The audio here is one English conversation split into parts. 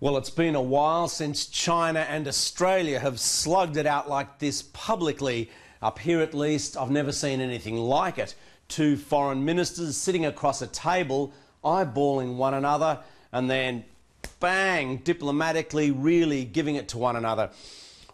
Well, it's been a while since China and Australia have slugged it out like this publicly. Up here at least, I've never seen anything like it. Two foreign ministers sitting across a table, eyeballing one another, and then bang, diplomatically really giving it to one another.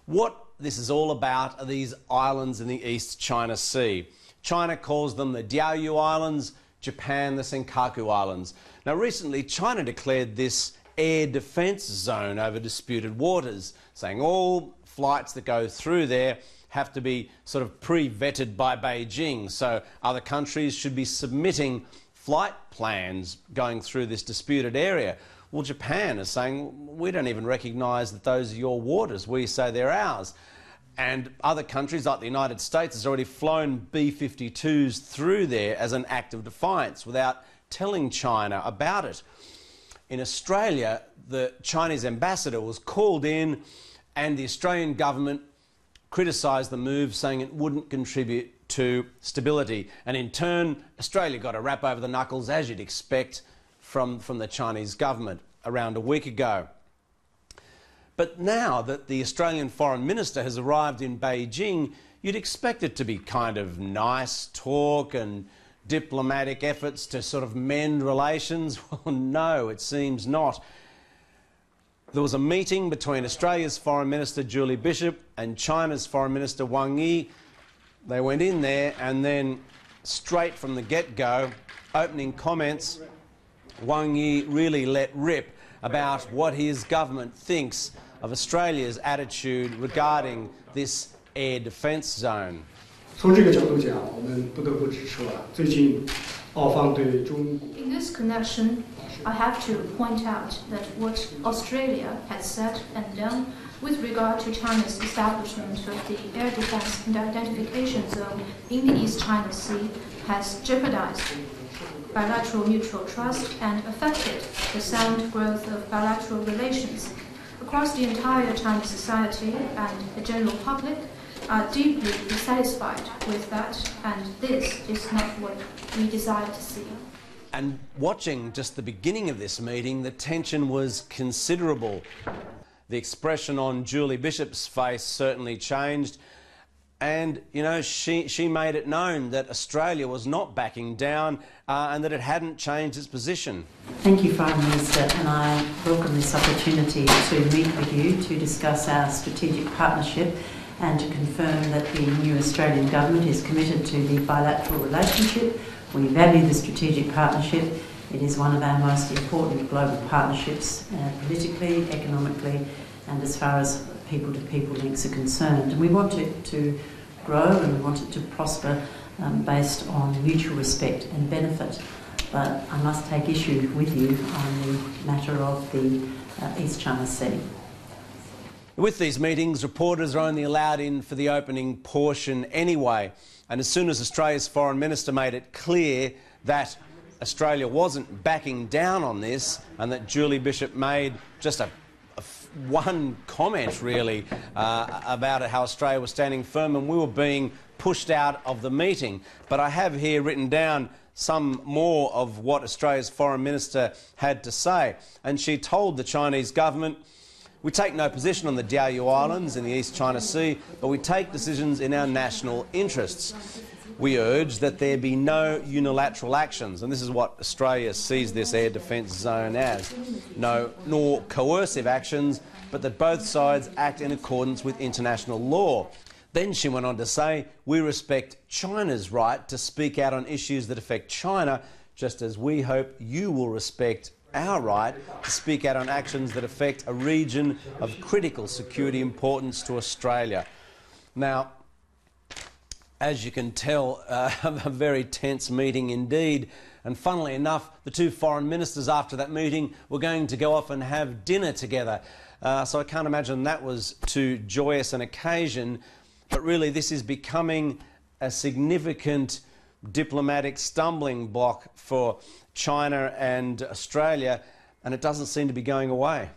What this is all about are these islands in the East China Sea. China calls them the Diaoyu Islands, Japan the Senkaku Islands. Now recently China declared this air defence zone over disputed waters, saying all flights that go through there have to be sort of pre-vetted by Beijing, so other countries should be submitting flight plans going through this disputed area. Well, Japan is saying, we don't even recognise that those are your waters, we say they're ours. And other countries like the United States has already flown B-52s through there as an act of defiance without telling China about it. In Australia, the Chinese ambassador was called in and the Australian government criticised the move, saying it wouldn't contribute to stability. And in turn, Australia got a rap over the knuckles, as you'd expect, from the Chinese government around a week ago. But now that the Australian Foreign Minister has arrived in Beijing, you'd expect it to be kind of nice talk and diplomatic efforts to sort of mend relations. Well, no, it seems not. There was a meeting between Australia's Foreign Minister Julie Bishop and China's Foreign Minister Wang Yi. They went in there and then straight from the get-go, opening comments, Wang Yi really let rip about what his government thinks of Australia's attitude regarding this air defence zone. 从这个角度讲，我们不得不指出最近澳方对中国 In this connection, I have to point out that what Australia has said and done with regard to China's establishment of the air defence and identification zone in the East China Sea has jeopardized bilateral mutual trust and affected the sound growth of bilateral relations. Across the entire Chinese society and the general public are deeply dissatisfied with that, and this is not what we desire to see. And watching just the beginning of this meeting, the tension was considerable. The expression on Julie Bishop's face certainly changed. And, you know, she made it known that Australia was not backing down and that it hadn't changed its position. Thank you, Foreign Minister, and I welcome this opportunity to meet with you to discuss our strategic partnership and to confirm that the new Australian government is committed to the bilateral relationship. We value the strategic partnership. It is one of our most important global partnerships, politically, economically, and as far as people-to-people links are concerned. And we want it to grow and we want it to prosper based on mutual respect and benefit. But I must take issue with you on the matter of the East China Sea. With these meetings, reporters are only allowed in for the opening portion anyway. And as soon as Australia's Foreign Minister made it clear that Australia wasn't backing down on this and that Julie Bishop made just one comment really about it, how Australia was standing firm and we were being pushed out of the meeting. But I have here written down some more of what Australia's Foreign Minister had to say. And she told the Chinese government, "We take no position on the Diaoyu Islands in the East China Sea, but we take decisions in our national interests. We urge that there be no unilateral actions," and this is what Australia sees this air defence zone as, nor coercive actions, but that both sides act in accordance with international law. Then she went on to say, "We respect China's right to speak out on issues that affect China, just as we hope you will respect our right to speak out on actions that affect a region of critical security importance to Australia." Now, as you can tell, a very tense meeting indeed. And funnily enough, the two foreign ministers after that meeting were going to go off and have dinner together. So I can't imagine that was too joyous an occasion. But really, this is becoming a significant diplomatic stumbling block for China and Australia, and it doesn't seem to be going away.